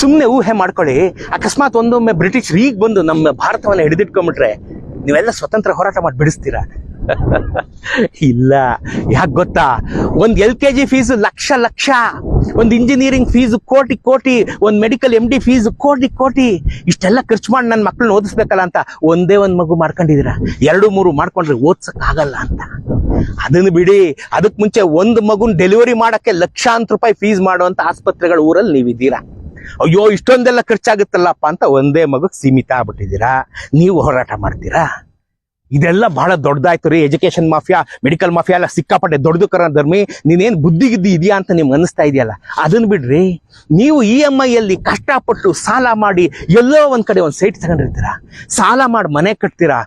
ಸುಮ್ಮನೆ ಊಹೆ ಮಾಡ್ಕೊಳ್ಳಿ, ಅಕಸ್ಮಾತ್ ಒಂದೊಮ್ಮೆ ಬ್ರಿಟಿಷ್ ಈಗ ಬಂದು ನಮ್ಮ ಭಾರತವನ್ನು ಹಿಡಿದಿಟ್ಕೊಂಡ್ಬಿಟ್ರೆ ನೀವೆಲ್ಲ ಸ್ವತಂತ್ರ ಹೋರಾಟ ಮಾಡಿ ಬಿಡಿಸ್ತೀರಾ? ಇಲ್ಲ. ಯಾಕೆ ಗೊತ್ತಾ? ಒಂದು LKG ಫೀಸು ಲಕ್ಷ ಲಕ್ಷ, ಒಂದು ಇಂಜಿನಿಯರಿಂಗ್ ಫೀಸು ಕೋಟಿ ಕೋಟಿ, ಒಂದು ಮೆಡಿಕಲ್ MD ಫೀಸು ಕೋಟಿ ಕೋಟಿ. ಇಷ್ಟೆಲ್ಲ ಖರ್ಚು ಮಾಡಿ ನನ್ನ ಮಕ್ಕಳನ್ನ ಓದಿಸ್ಬೇಕಲ್ಲ ಅಂತ ಒಂದೇ ಒಂದು ಮಗು ಮಾಡ್ಕೊಂಡಿದ್ದೀರಾ. 2-3 ಮಾಡ್ಕೊಂಡ್ರೆ ಓದ್ಸಕ್ಕಾಗಲ್ಲ ಅಂತ. ಅದನ್ನು ಬಿಡಿ. ಅದಕ್ಕೆ ಮುಂಚೆ ಒಂದು ಮಗುನ ಡೆಲಿವರಿ ಮಾಡಕ್ಕೆ ಲಕ್ಷಾಂತರ ರೂಪಾಯಿ ಫೀಸ್ ಮಾಡುವಂತ ಆಸ್ಪತ್ರೆಗಳ ಊರಲ್ಲಿ ನೀವಿದ್ದೀರಾ. ಅಯ್ಯೋ ಇಷ್ಟೊಂದೆಲ್ಲ ಖರ್ಚಾಗುತ್ತಲ್ಲಪ್ಪ ಅಂತ ಒಂದೇ ಮಗುಗೆ ಸೀಮಿತ ಆಗ್ಬಿಟ್ಟಿದ್ದೀರಾ. ನೀವು ಹೋರಾಟ ಮಾಡ್ತೀರಾ? ಇದೆಲ್ಲ ಬಹಳ ದೊಡ್ಡದಾಯ್ತು ರೀ. ಎಜುಕೇಶನ್ ಮಾಫಿಯಾ, ಮೆಡಿಕಲ್ ಮಾಫಿಯಾ ಎಲ್ಲ ಸಿಕ್ಕಾಪಟ್ಟೆ ದೊಡ್ಡದು ಕರ ಧರ್ಮಿ. ನೀನೇನು ಬುದ್ಧಿಗಿದ್ದಿ ಇದೆಯಾ ಅಂತ ನಿಮ್ಗೆ ಅನಿಸ್ತಾ ಇದೆಯಲ್ಲ, ಅದನ್ನ ಬಿಡ್ರಿ. ನೀವು EMI ಅಲ್ಲಿ ಕಷ್ಟಪಟ್ಟು ಸಾಲ ಮಾಡಿ ಎಲ್ಲೋ ಒಂದ್ ಕಡೆ ಒಂದು ಸೈಟ್ ತಗೊಂಡಿರ್ತೀರಾ, ಸಾಲ ಮಾಡಿ ಮನೆ ಕಟ್ತೀರಾ.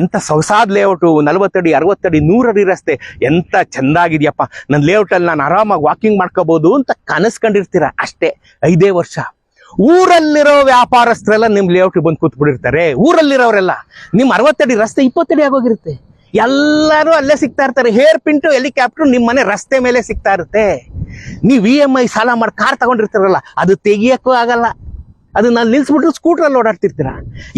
ಎಂತ ಸೊಗಸಾದ ಲೇಔಟು, 40 ಅಡಿ 60 ಅಡಿ 100 ಅಡಿ ರಸ್ತೆ, ಎಂತ ಚಂದಾಗಿದ್ಯಪ್ಪ, ನನ್ನ ಲೇಔಟಲ್ಲಿ ನಾನು ಆರಾಮಾಗಿ ವಾಕಿಂಗ್ ಮಾಡ್ಕೋಬಹುದು ಅಂತ ಕನಸ್ಕೊಂಡಿರ್ತೀರಾ. ಅಷ್ಟೇ 5 ವರ್ಷ ಊರಲ್ಲಿರೋ ವ್ಯಾಪಾರಸ್ಥರೆಲ್ಲ ನಿಮ್ ಲೇಔಟ್ ಬಂದು ಕೂತ್ ಬಿಡಿರ್ತಾರೆ. ಊರಲ್ಲಿರೋರೆಲ್ಲ ನಿಮ್ 60 ಅಡಿ ರಸ್ತೆ 20 ಅಡಿ ಆಗೋಗಿರುತ್ತೆ. ಎಲ್ಲರೂ ಅಲ್ಲೇ ಸಿಗ್ತಾ ಇರ್ತಾರೆ. ಹೇರ್ ಪಿಂಟು ಹೆಲಿಕಾಪ್ಟರ್ ನಿಮ್ ಮನೆ ರಸ್ತೆ ಮೇಲೆ ಸಿಗ್ತಾ ಇರುತ್ತೆ. ನೀವು EMI ಸಾಲ ಮಾಡಿ ಕಾರ್ ತಗೊಂಡಿರ್ತಾರಲ್ಲ, ಅದು ತೆಗಿಯಕ್ಕೂ ಆಗಲ್ಲ. ಅದನ್ನ ನಿಲ್ಸ್ಬಿಟ್ರು ಸ್ಕೂಟ್ರಲ್ಲಿ ಓಡಾಡ್ತಿರ್ತೀರಾ.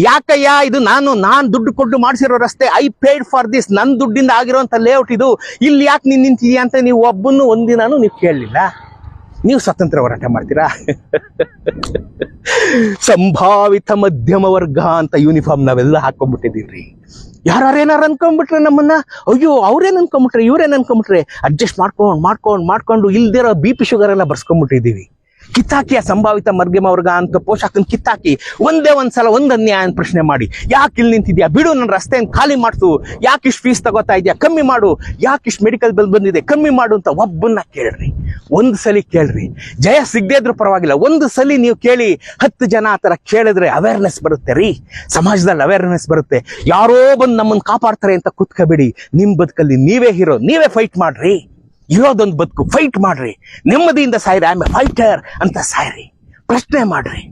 ಯಾಕಯ್ಯ, ಇದು ನಾನು ದುಡ್ಡು ಕೊಟ್ಟು ಮಾಡಿಸಿರೋ ರಸ್ತೆ, ಐ ಪೇಡ್ ಫಾರ್ ದಿಸ್, ನನ್ನ ದುಡ್ಡಿಂದ ಆಗಿರೋಂಥ ಲೇಔಟ್ ಇದು, ಇಲ್ಲಿ ಯಾಕೆ ನೀನ್ ನಿಂತಿದ್ಯಾ ಅಂತ ನೀವು ಒಬ್ಬನ್ನು ಒಂದಿನಾನು ನೀವು ಕೇಳಲಿಲ್ಲ. ನೀವು ಸ್ವತಂತ್ರ ಹೋರಾಟ ಮಾಡ್ತೀರಾ? ಸಂಭಾವಿತ ಮಧ್ಯಮ ವರ್ಗ ಅಂತ ಯೂನಿಫಾರ್ಮ್ ನಾವೆಲ್ಲ ಹಾಕೊಂಡ್ಬಿಟ್ಟಿದೀವ್ರಿ. ಯಾರೇನಾರು ಅನ್ಕೊಂಡ್ಬಿಟ್ರೆ ನಮ್ಮನ್ನ, ಅಯ್ಯೋ ಅವ್ರೇನ್ ಅನ್ಕೊಂಡ್ಬಿಟ್ರೆ ಇವ್ರೇನ್ ಅನ್ಕೊಂಡ್ಬಿಟ್ರೆ ಅಡ್ಜಸ್ಟ್ ಮಾಡ್ಕೊಂಡು ಇಲ್ದಿರೋ BP ಶುಗರ್ ಎಲ್ಲ ಬರ್ಸ್ಕೊಂಡ್ಬಿಟ್ಟಿದೀವಿ. ಕಿತ್ತಾಕಿ ಆ ಸಂಭಾವಿತ ಮಧ್ಯಮ ವರ್ಗ ಅಂತ ಪೋಷಕನ್ ಕಿತ್ತಾಕಿ ಒಂದೇ ಒಂದ್ಸಲ ಒಂದು ಅನ್ಯಾಯ ಪ್ರಶ್ನೆ ಮಾಡಿ, ಯಾಕೆ ಇಲ್ಲಿ ನಿಂತಿದ್ಯಾ, ಬಿಡು ನನ್ನ ರಸ್ತೆಯನ್ನು ಖಾಲಿ ಮಾಡ್ಸು, ಯಾಕೆ ಇಷ್ಟು ಫೀಸ್ ತಗೋತಾ ಇದೆಯಾ ಕಮ್ಮಿ ಮಾಡು, ಯಾಕೆ ಇಷ್ಟು ಮೆಡಿಕಲ್ ಬಿಲ್ ಬಂದಿದೆ ಕಮ್ಮಿ ಮಾಡು ಅಂತ ಒಬ್ಬನ್ನ ಕೇಳ್ರಿ. ಒಂದು ಸಲ ಕೇಳ್ರಿ. ಜಯ ಸಿಗದೇ ಇದ್ರೂ ಪರವಾಗಿಲ್ಲ, ಒಂದು ಸಲ ನೀವು ಕೇಳಿ. 10 ಜನ ಆ ಥರ ಕೇಳಿದ್ರೆ ಅವೇರ್ನೆಸ್ ಬರುತ್ತೆ ರೀ, ಸಮಾಜದಲ್ಲಿ ಅವೇರ್ನೆಸ್ ಬರುತ್ತೆ. ಯಾರೋ ಬಂದು ನಮ್ಮನ್ನು ಕಾಪಾಡ್ತಾರೆ ಅಂತ ಕುತ್ಕೋಬೇಡಿ. ನಿಮ್ಮ ಬದುಕಲ್ಲಿ ನೀವೇ ಹೀರೋ, ನೀವೇ ಫೈಟ್ ಮಾಡ್ರಿ. ಇರೋದೊಂದು ಬದುಕು, ಫೈಟ್ ಮಾಡ್ರಿ. ನೆಮ್ಮದಿಯಿಂದ ಸಾಯ್ರಿ. ಐ ಆಮ್ ಎ ಫೈಟರ್ ಅಂತ ಸಾಯ್ರಿ. ಪ್ರಶ್ನೆ ಮಾಡ್ರಿ.